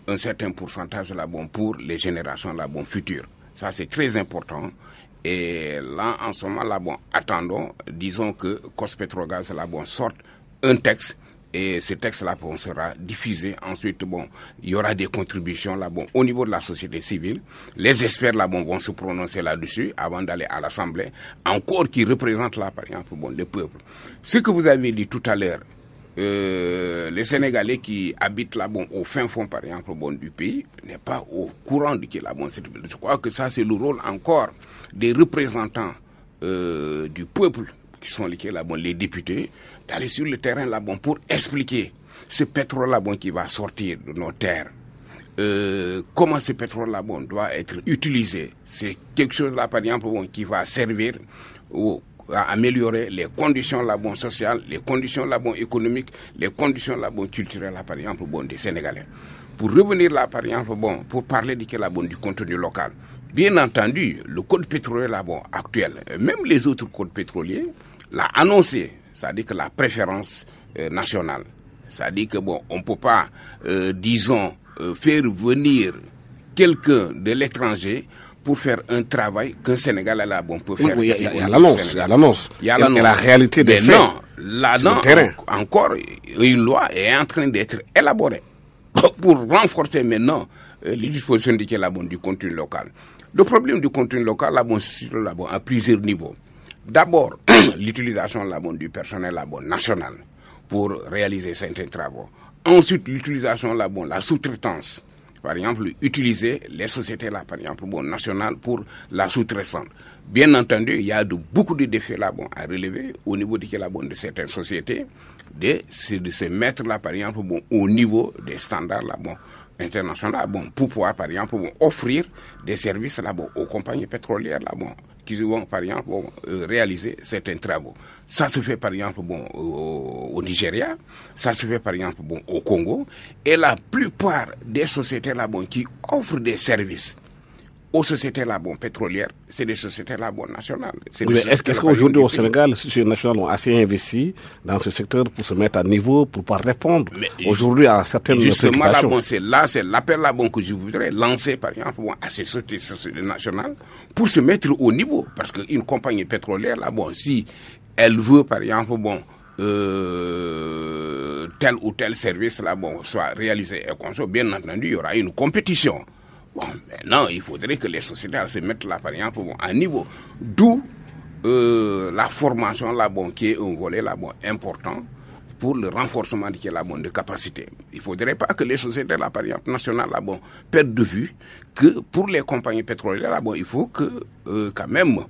S5: un certain pourcentage là, pour les générations là, futures. Ça, c'est très important. Et là, en ce moment, là, attendons, disons que COS-Petrogaz là, sorte un texte, et ce texte-là sera diffusé. Ensuite, il y aura des contributions là, au niveau de la société civile. Les experts là, vont se prononcer là-dessus avant d'aller à l'Assemblée, encore qui représentent là, par exemple, le peuple. Ce que vous avez dit tout à l'heure, les Sénégalais qui habitent là, au fin fond, par exemple, du pays, n'est pas au courant de qui là, je crois que ça, c'est le rôle encore des représentants du peuple, qui sont les députés, d'aller sur le terrain là, pour expliquer ce pétrole là, qui va sortir de nos terres. Comment ce pétrole là, doit être utilisé. C'est quelque chose là, par exemple, qui va servir à améliorer les conditions là, sociales, les conditions là, économiques, les conditions là, culturelles là, par exemple, des Sénégalais. Pour revenir là, par exemple, pour parler du contenu local. Bien entendu, le code pétrolier là, actuel, même les autres codes pétroliers, l'a annoncé, c'est-à-dire que la préférence nationale, c'est-à-dire que on ne peut pas, faire venir quelqu'un de l'étranger pour faire un travail qu'un Sénégalais là, peut faire.
S3: Oui, il y a l'annonce. Il y a la réalité des faits.
S5: Non, là-dedans, encore, une loi est en train d'être élaborée pour renforcer maintenant les dispositions du contenu local. Le problème du contenu local, c'est à plusieurs niveaux. D'abord, l'utilisation du personnel national pour réaliser certains travaux. Ensuite, l'utilisation la sous-traitance. Par exemple, utiliser les sociétés là, par exemple, nationales pour la sous-traitance. Bien entendu, il y a beaucoup de défis là, à relever au niveau de certaines sociétés, de se mettre là, par exemple, au niveau des standards là, internationaux, pour pouvoir, par exemple, offrir des services là, aux compagnies pétrolières là, qui vont, par exemple, réaliser certains travaux. Ça se fait, par exemple, au Nigeria, ça se fait, par exemple, au Congo, et la plupart des sociétés là, qui offrent des services aux sociétés là, pétrolières, c'est des sociétés là, nationales.
S3: Est-ce qu'aujourd'hui au Sénégal, les sociétés nationales ont assez investi dans ce secteur pour se mettre à niveau, pour pouvoir répondre aujourd'hui à certaines préoccupations?
S5: Justement, c'est l'appel là, que je voudrais lancer, par exemple, à ces sociétés nationales pour se mettre au niveau. Parce qu'une compagnie pétrolière, là, si elle veut, par exemple, tel ou tel service là, soit réalisé et conçu, bien entendu, il y aura une compétition. Maintenant, il faudrait que les sociétés se mettent là, par exemple, à niveau. D'où la formation là, qui est un volet là, important pour le renforcement de capacité. Il ne faudrait pas que les sociétés là, par exemple, nationales là, perdent de vue que pour les compagnies pétrolières, là, il faut que quand même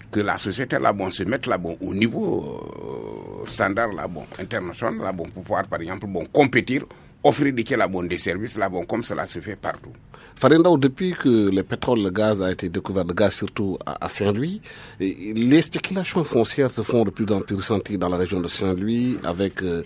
S5: que la société là, se mette là, au niveau standard là, international là, pour pouvoir par exemple compétir, offrir des services là, comme cela se fait partout.
S3: Farendao, depuis que le pétrole, le gaz a été découvert, le gaz surtout à Saint-Louis, les spéculations foncières se font de plus en plus ressenties dans la région de Saint-Louis avec le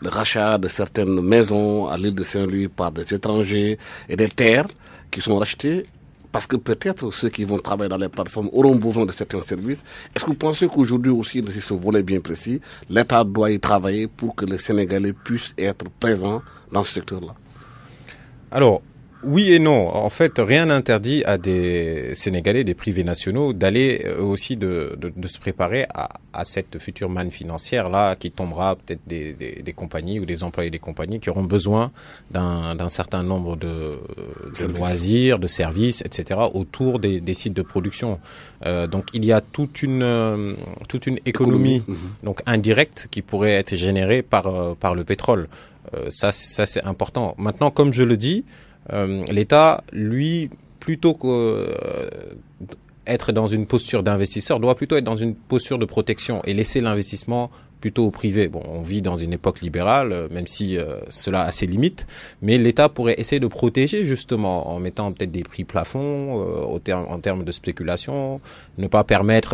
S3: rachat de certaines maisons à l'île de Saint-Louis par des étrangers et des terres qui sont rachetées parce que peut-être ceux qui vont travailler dans les plateformes auront besoin de certains services. Est-ce que vous pensez qu'aujourd'hui aussi, dans ce volet bien précis, l'État doit y travailler pour que les Sénégalais puissent être présents dans ce secteur-là?
S6: Alors, oui et non. En fait, rien n'interdit à des Sénégalais, des privés nationaux, d'aller eux aussi de se préparer à cette future manne financière là qui tombera peut-être des compagnies ou des employés des compagnies qui auront besoin d'un certain nombre de loisirs, de services, etc. autour des sites de production. Donc il y a toute une économie donc indirecte qui pourrait être générée par le pétrole. Ça c'est important. Maintenant, comme je le dis, l'État, lui, plutôt qu'être dans une posture d'investisseur, doit plutôt être dans une posture de protection et laisser l'investissement plutôt au privé. Bon, on vit dans une époque libérale, même si cela a ses limites, mais l'État pourrait essayer de protéger justement en mettant peut-être des prix plafonds en termes de spéculation, ne pas permettre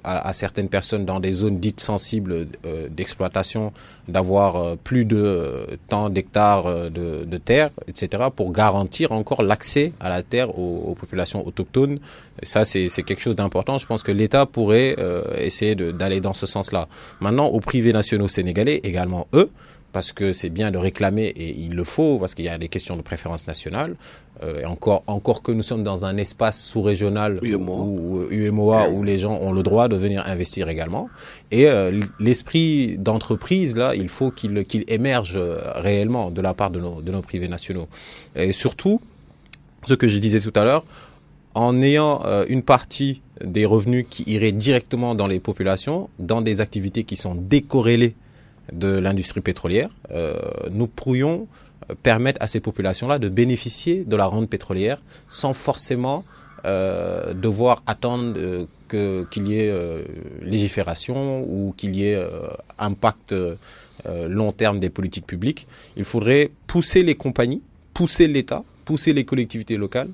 S6: à certaines personnes dans des zones dites sensibles d'exploitation d'avoir plus de tant d'hectares de terre, etc., pour garantir encore l'accès à la terre aux populations autochtones. Et ça, c'est quelque chose d'important. Je pense que l'État pourrait essayer d'aller dans ce sens-là. Maintenant, aux privés nationaux sénégalais, également eux, parce que c'est bien de réclamer, et il le faut, parce qu'il y a des questions de préférence nationale, et encore que nous sommes dans un espace sous-régional ou UMOA où les gens ont le droit de venir investir également. Et l'esprit d'entreprise, là, il faut qu'il émerge réellement de la part de nos privés nationaux. Et surtout, ce que je disais tout à l'heure, en ayant une partie des revenus qui iraient directement dans les populations, dans des activités qui sont décorrélées de l'industrie pétrolière, nous pourrions permettre à ces populations-là de bénéficier de la rente pétrolière sans forcément devoir attendre qu'il y ait légifération ou qu'il y ait impact long terme des politiques publiques. Il faudrait pousser les compagnies, pousser l'État, pousser les collectivités locales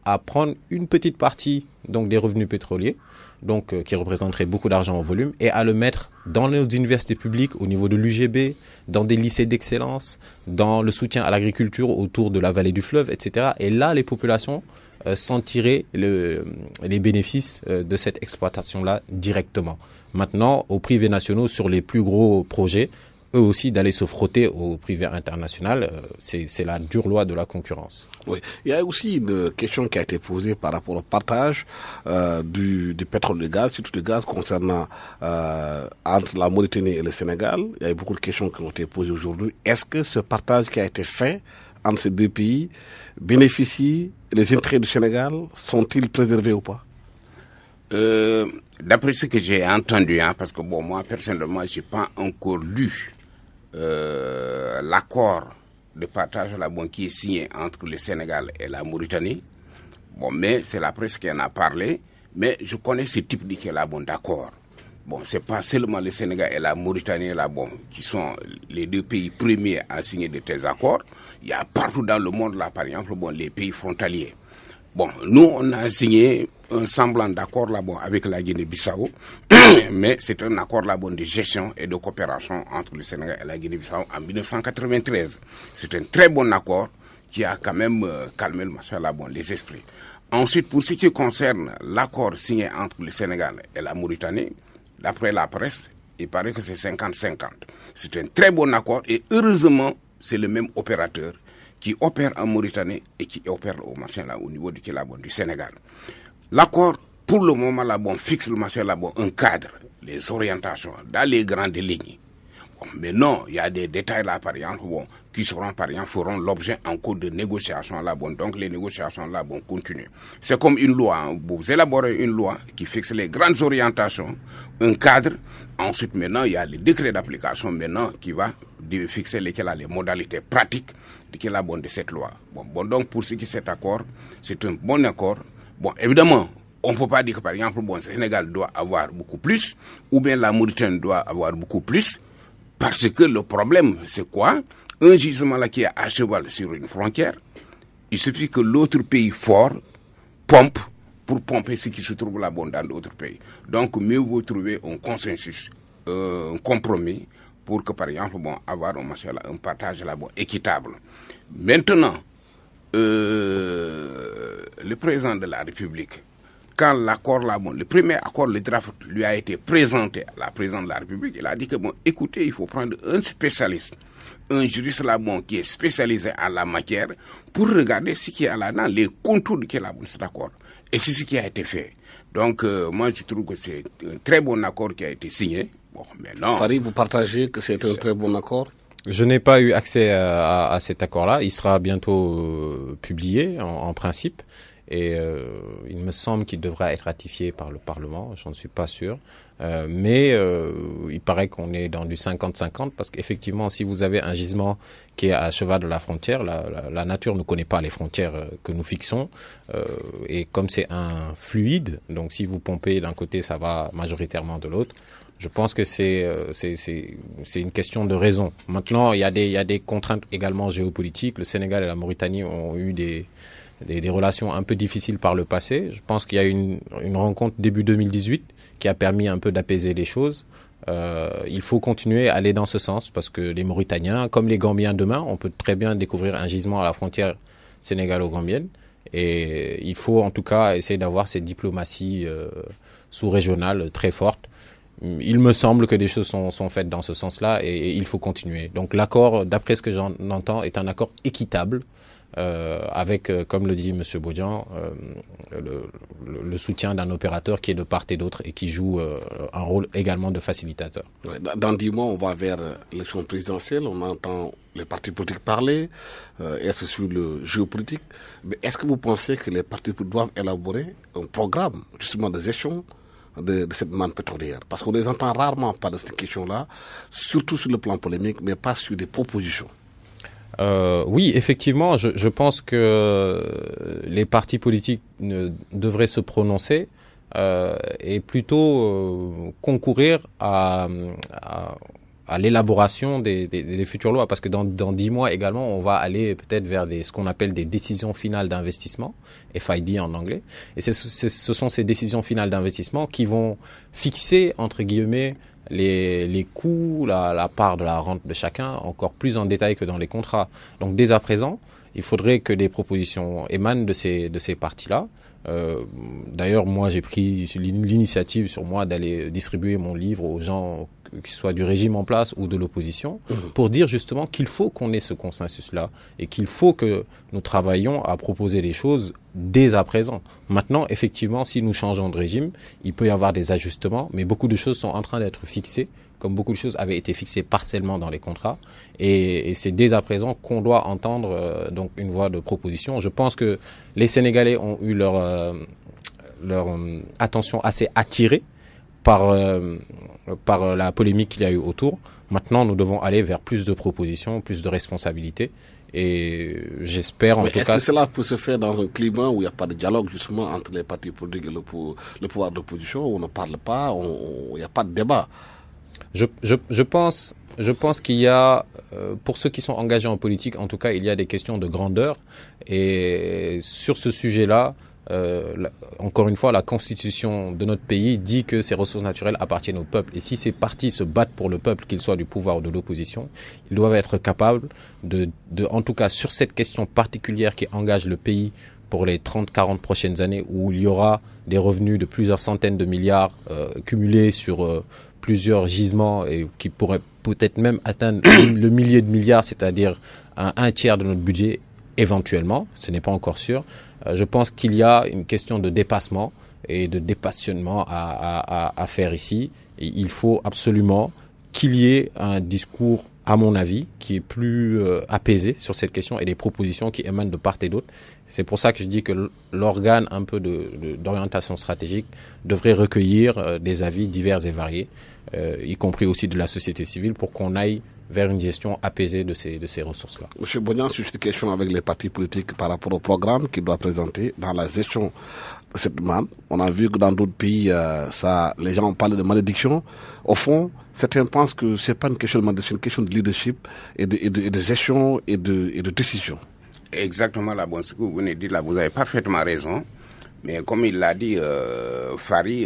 S6: à prendre une petite partie donc des revenus pétroliers, donc qui représenterait beaucoup d'argent au volume, et à le mettre dans nos universités publiques au niveau de l'UGB, dans des lycées d'excellence, dans le soutien à l'agriculture autour de la vallée du fleuve, etc. Et là, les populations sentiraient les bénéfices de cette exploitation-là directement. Maintenant, aux privés nationaux, sur les plus gros projets, eux aussi d'aller se frotter au privé international, c'est la dure loi de la concurrence.
S3: Oui, il y a aussi une question qui a été posée par rapport au partage du pétrole et du gaz, surtout du gaz concernant entre la Mauritanie et le Sénégal. Il y a beaucoup de questions qui ont été posées aujourd'hui. Est-ce que ce partage qui a été fait entre ces deux pays bénéficie, les intérêts du Sénégal sont-ils préservés ou pas?
S5: D'après ce que j'ai entendu, parce que moi personnellement, j'ai pas encore lu l'accord de partage qui est signé entre le Sénégal et la Mauritanie. Bon, mais c'est la presse qui en a parlé. Mais je connais ce type d'accord. Bon, c'est pas seulement le Sénégal et la Mauritanie qui sont les deux pays premiers à signer de tels accords. Il y a partout dans le monde là, par exemple, les pays frontaliers. Bon, nous on a signé un semblant d'accord avec la Guinée-Bissau, mais c'est un accord de gestion et de coopération entre le Sénégal et la Guinée-Bissau en 1993. C'est un très bon accord qui a quand même calmé les esprits. Ensuite, pour ce qui concerne l'accord signé entre le Sénégal et la Mauritanie, d'après la presse, il paraît que c'est 50-50. C'est un très bon accord et heureusement, c'est le même opérateur qui opère en Mauritanie et qui opère au niveau du Sénégal. L'accord, pour le moment, fixe un cadre, les orientations dans les grandes lignes. Mais non, il y a des détails là, par exemple, qui seront, par exemple, feront l'objet en cours de négociations là, donc les négociations là, continuer. C'est comme une loi, hein. Vous élaborez une loi qui fixe les grandes orientations, un cadre. Ensuite, maintenant, il y a le décret d'application maintenant qui va fixer les modalités pratiques de cette loi. Donc, pour ce qui est de cet accord, c'est un bon accord. Évidemment, on ne peut pas dire que, par exemple, le Sénégal doit avoir beaucoup plus, ou bien la Mauritanie doit avoir beaucoup plus, parce que le problème, c'est quoi? Un gisement là qui est à cheval sur une frontière, il suffit que l'autre pays fort pompe pour pomper ce qui se trouve là-bas dans d'autres pays. Donc, mieux vaut trouver un consensus, un compromis, pour que, par exemple, avoir un partage là-bas équitable. Maintenant, le président de la République, quand l'accord là, le premier accord, le draft, lui a été présenté à la présidente de la République, il a dit que, écoutez, il faut prendre un spécialiste, un juriste là, qui est spécialisé en la matière, pour regarder ce qui est là-dedans, les contours de cet accord. Et c'est ce qui a été fait. Donc, moi, je trouve que c'est un très bon accord qui a été signé. Mais non.
S3: Farid, vous partagez que c'est un très bon accord?
S6: Je n'ai pas eu accès à cet accord-là. Il sera bientôt publié, en principe. Et il me semble qu'il devra être ratifié par le Parlement, j'en suis pas sûr. Mais il paraît qu'on est dans du 50-50 parce qu'effectivement, si vous avez un gisement qui est à cheval de la frontière, la nature ne connaît pas les frontières que nous fixons. Et comme c'est un fluide, donc si vous pompez d'un côté, ça va majoritairement de l'autre. Je pense que c'est une question de raison. Maintenant, il y a des contraintes également géopolitiques. Le Sénégal et la Mauritanie ont eu des relations un peu difficiles par le passé. Je pense qu'il y a une rencontre début 2018 qui a permis un peu d'apaiser les choses. Il faut continuer à aller dans ce sens parce que les Mauritaniens, comme les Gambiens demain, on peut très bien découvrir un gisement à la frontière sénégalo-gambienne. Et il faut en tout cas essayer d'avoir cette diplomatie sous-régionale très forte. Il me semble que des choses sont faites dans ce sens-là et il faut continuer. Donc l'accord, d'après ce que j'en entends, est un accord équitable. Avec, comme le dit M. Bodian, le soutien d'un opérateur qui est de part et d'autre et qui joue un rôle également de facilitateur.
S3: Ouais, dans 10 mois, on va vers l'élection présidentielle, on entend les partis politiques parler, être sur le géopolitique. Mais est-ce que vous pensez que les partis politiques doivent élaborer un programme justement de gestion de cette manne pétrolière? Parce qu'on les entend rarement parler de cette question-là, surtout sur le plan polémique, mais pas sur des propositions.
S6: Oui, effectivement, je pense que les partis politiques devraient se prononcer et plutôt concourir à l'élaboration des futures lois, parce que dans 10 mois également, on va aller peut-être vers ce qu'on appelle des décisions finales d'investissement, FID en anglais, et ce sont ces décisions finales d'investissement qui vont fixer, entre guillemets, les coûts, la part de la rente de chacun, encore plus en détail que dans les contrats. Donc dès à présent, il faudrait que des propositions émanent de ces partis-là. D'ailleurs, moi, j'ai pris l'initiative sur moi d'aller distribuer mon livre aux gens, qu'ils soient du régime en place ou de l'opposition, pour dire justement qu'il faut qu'on ait ce consensus-là et qu'il faut que nous travaillions à proposer des choses dès à présent. Maintenant, effectivement, si nous changeons de régime, il peut y avoir des ajustements, mais beaucoup de choses sont en train d'être fixées, comme beaucoup de choses avaient été fixées partiellement dans les contrats, et c'est dès à présent qu'on doit entendre donc une voix de proposition. Je pense que les Sénégalais ont eu leur attention assez attirée par la polémique qu'il y a eu autour. Maintenant, nous devons aller vers plus de propositions, plus de responsabilités. Et j'espère en tout cas...
S3: Est-ce que cela peut se faire dans un climat où il n'y a pas de dialogue justement entre les partis politiques et le pouvoir d'opposition, où on ne parle pas, où il n'y a pas de débat?
S6: Je pense qu'il y a, pour ceux qui sont engagés en politique, en tout cas, il y a des questions de grandeur. Et sur ce sujet-là, encore une fois, la constitution de notre pays dit que ces ressources naturelles appartiennent au peuple. Et si ces partis se battent pour le peuple, qu'ils soient du pouvoir ou de l'opposition, ils doivent être capables en tout cas, sur cette question particulière qui engage le pays pour les 30-40 prochaines années, où il y aura des revenus de plusieurs centaines de milliards cumulés sur plusieurs gisements et qui pourraient peut-être même atteindre le millier de milliards, c'est-à-dire un tiers de notre budget éventuellement, ce n'est pas encore sûr. Je pense qu'il y a une question de dépassement et de dépassionnement à faire ici. Et il faut absolument qu'il y ait un discours, à mon avis, qui est plus apaisé sur cette question et des propositions qui émanent de part et d'autre. C'est pour ça que je dis que l'organe un peu d'orientation stratégique devrait recueillir des avis divers et variés, y compris aussi de la société civile, pour qu'on aille vers une gestion apaisée de ces ressources-là.
S3: Monsieur Bodian, sur cette question avec les partis politiques par rapport au programme qu'ils doivent présenter dans la gestion de cette manne, on a vu que dans d'autres pays, les gens parlent de malédiction. Au fond, certains pensent que c'est pas une question de malédiction, c'est une question de leadership et de gestion et de décision.
S5: Exactement, ce que vous venez de dire là, vous avez parfaitement raison. Mais comme il l'a dit, Fari,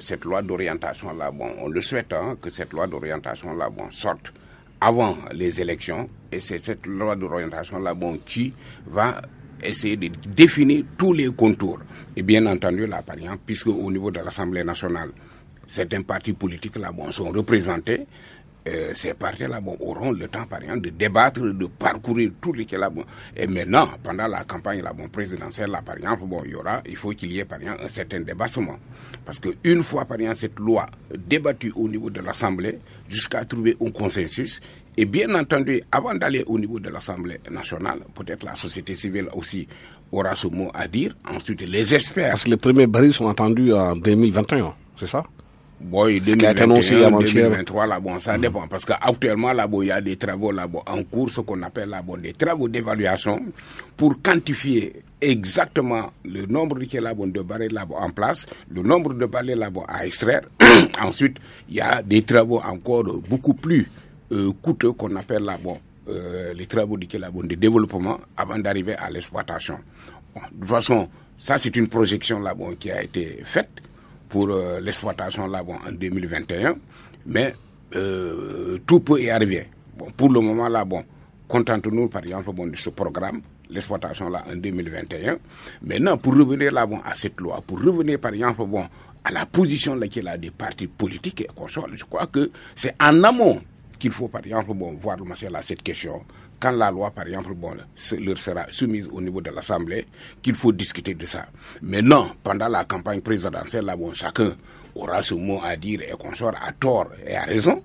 S5: cette loi d'orientation-là, on le souhaite que cette loi d'orientation-là sorte avant les élections. Et c'est cette loi d'orientation-là qui va essayer de définir tous les contours. Et bien entendu, là, par exemple, puisque au niveau de l'Assemblée nationale, certains partis politiques là, sont représentés, ces partis-là auront le temps, par exemple, de débattre, de parcourir tout ce qui est là. Et maintenant, pendant la campagne présidentielle, là, par exemple, il faut qu'il y ait, par exemple, un certain débattement. Parce qu'une fois, par exemple, cette loi débattue au niveau de l'Assemblée, jusqu'à trouver un consensus, et bien entendu, avant d'aller au niveau de l'Assemblée nationale, peut-être la société civile aussi aura ce mot à dire. Ensuite, les experts.
S3: Parce que les premiers barils sont attendus en 2021, c'est ça?
S5: Bon, 2021, 2023, là, ça dépend. Parce qu'actuellement, là, il y a des travaux là, en cours, ce qu'on appelle là, des travaux d'évaluation pour quantifier exactement le nombre de barils là, en place, le nombre de barils là, à extraire. Ensuite, il y a des travaux encore beaucoup plus coûteux qu'on appelle là, les travaux de développement avant d'arriver à l'exploitation. Bon, de toute façon, ça, c'est une projection là, qui a été faite pour l'exploitation là, en 2021, mais tout peut y arriver. Bon, pour le moment là, contentons-nous par exemple de ce programme, l'exploitation là en 2021. Maintenant, pour revenir là, à cette loi, pour revenir par exemple à la position là, qu'il y a des partis politiques et consorts, je crois que c'est en amont qu'il faut par exemple voir là, cette question. Quand la loi, par exemple, leur sera soumise au niveau de l'Assemblée, qu'il faut discuter de ça. Mais non, pendant la campagne présidentielle, là, chacun aura ce mot à dire et qu'on soit à tort et à raison.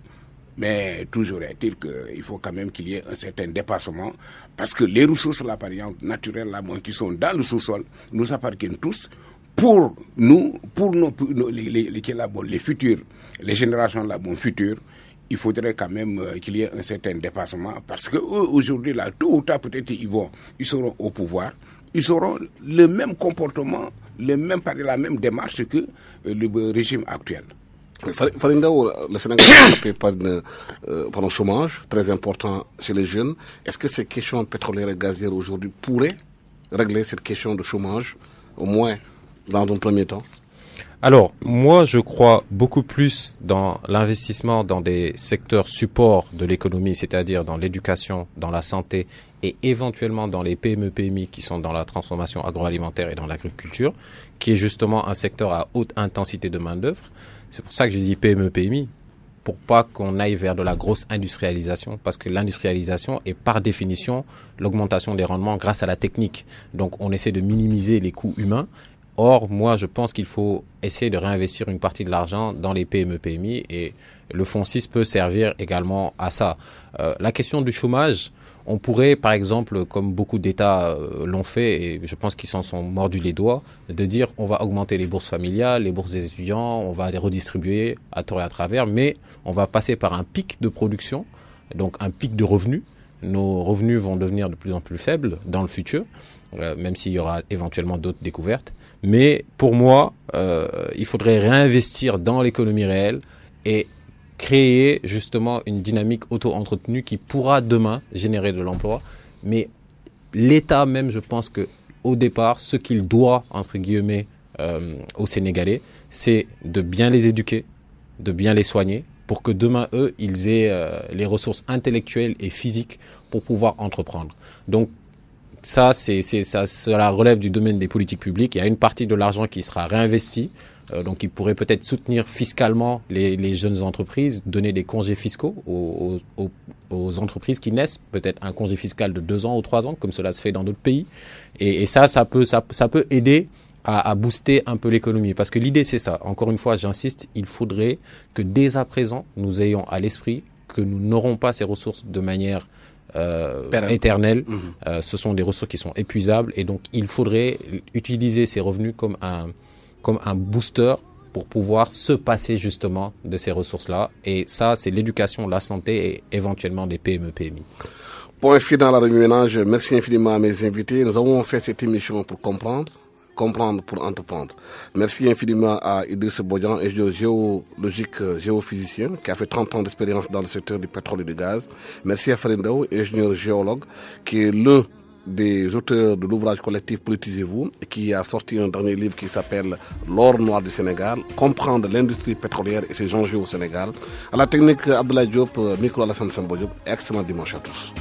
S5: Mais toujours est-il qu'il faut quand même qu'il y ait un certain dépassement, parce que les ressources, là, par exemple, naturelles, là, qui sont dans le sous-sol, nous appartiennent tous. Pour nous, pour les futurs, les générations là, futures, il faudrait quand même qu'il y ait un certain dépassement, parce que aujourd'hui, là, tôt ou tard, peut-être ils seront au pouvoir, ils auront le même comportement, la même démarche que le régime actuel.
S3: Farindao, le Sénégal est frappé par un chômage très important chez les jeunes. Est-ce que ces questions pétrolières et gazières aujourd'hui pourraient régler cette question de chômage, au moins dans un premier temps?
S6: Alors, moi, je crois beaucoup plus dans l'investissement dans des secteurs supports de l'économie, c'est-à-dire dans l'éducation, dans la santé et éventuellement dans les PME-PMI qui sont dans la transformation agroalimentaire et dans l'agriculture, qui est justement un secteur à haute intensité de main-d'œuvre. C'est pour ça que je dis PME-PMI, pour pas qu'on aille vers de la grosse industrialisation, parce que l'industrialisation est par définition l'augmentation des rendements grâce à la technique. Donc, on essaie de minimiser les coûts humains. Or, moi, je pense qu'il faut essayer de réinvestir une partie de l'argent dans les PME-PMI et le Fonds 6 peut servir également à ça. La question du chômage, on pourrait, par exemple, comme beaucoup d'États l'ont fait, et je pense qu'ils s'en sont mordus les doigts, de dire on va augmenter les bourses familiales, les bourses des étudiants, on va les redistribuer à tort et à travers, mais on va passer par un pic de production, donc un pic de revenus. Nos revenus vont devenir de plus en plus faibles dans le futur, même s'il y aura éventuellement d'autres découvertes. Mais pour moi, il faudrait réinvestir dans l'économie réelle et créer justement une dynamique auto-entretenue qui pourra demain générer de l'emploi. Mais l'État même, je pense que au départ, ce qu'il doit, entre guillemets, aux Sénégalais, c'est de bien les éduquer, de bien les soigner, pour que demain, eux, ils aient les ressources intellectuelles et physiques pour pouvoir entreprendre. Donc, ça, cela relève du domaine des politiques publiques. Il y a une partie de l'argent qui sera réinvesti, donc qui pourrait peut-être soutenir fiscalement les jeunes entreprises, donner des congés fiscaux aux entreprises qui naissent, peut-être un congé fiscal de 2 ans ou 3 ans, comme cela se fait dans d'autres pays. Et ça peut aider à booster un peu l'économie. Parce que l'idée, c'est ça. Encore une fois, j'insiste, il faudrait que dès à présent, nous ayons à l'esprit que nous n'aurons pas ces ressources de manière éternelle. Ce sont des ressources qui sont épuisables et donc il faudrait utiliser ces revenus comme un booster pour pouvoir se passer justement de ces ressources-là. Et ça, c'est l'éducation, la santé et éventuellement des PME, PMI.
S3: Point final à la Remue-Ménage. Merci infiniment à mes invités. Nous avons fait cette émission pour comprendre pour entreprendre. Merci infiniment à Idriss Bodian, ingénieur géologique géophysicien, qui a fait 30 ans d'expérience dans le secteur du pétrole et du gaz. Merci à Farindao, ingénieur géologue, qui est l'un des auteurs de l'ouvrage collectif Politisez-vous et qui a sorti un dernier livre qui s'appelle L'or noir du Sénégal, comprendre l'industrie pétrolière et ses enjeux au Sénégal. À la technique, Abdoulaye Diop, micro Alassane Sambo Diop. Excellent dimanche à tous.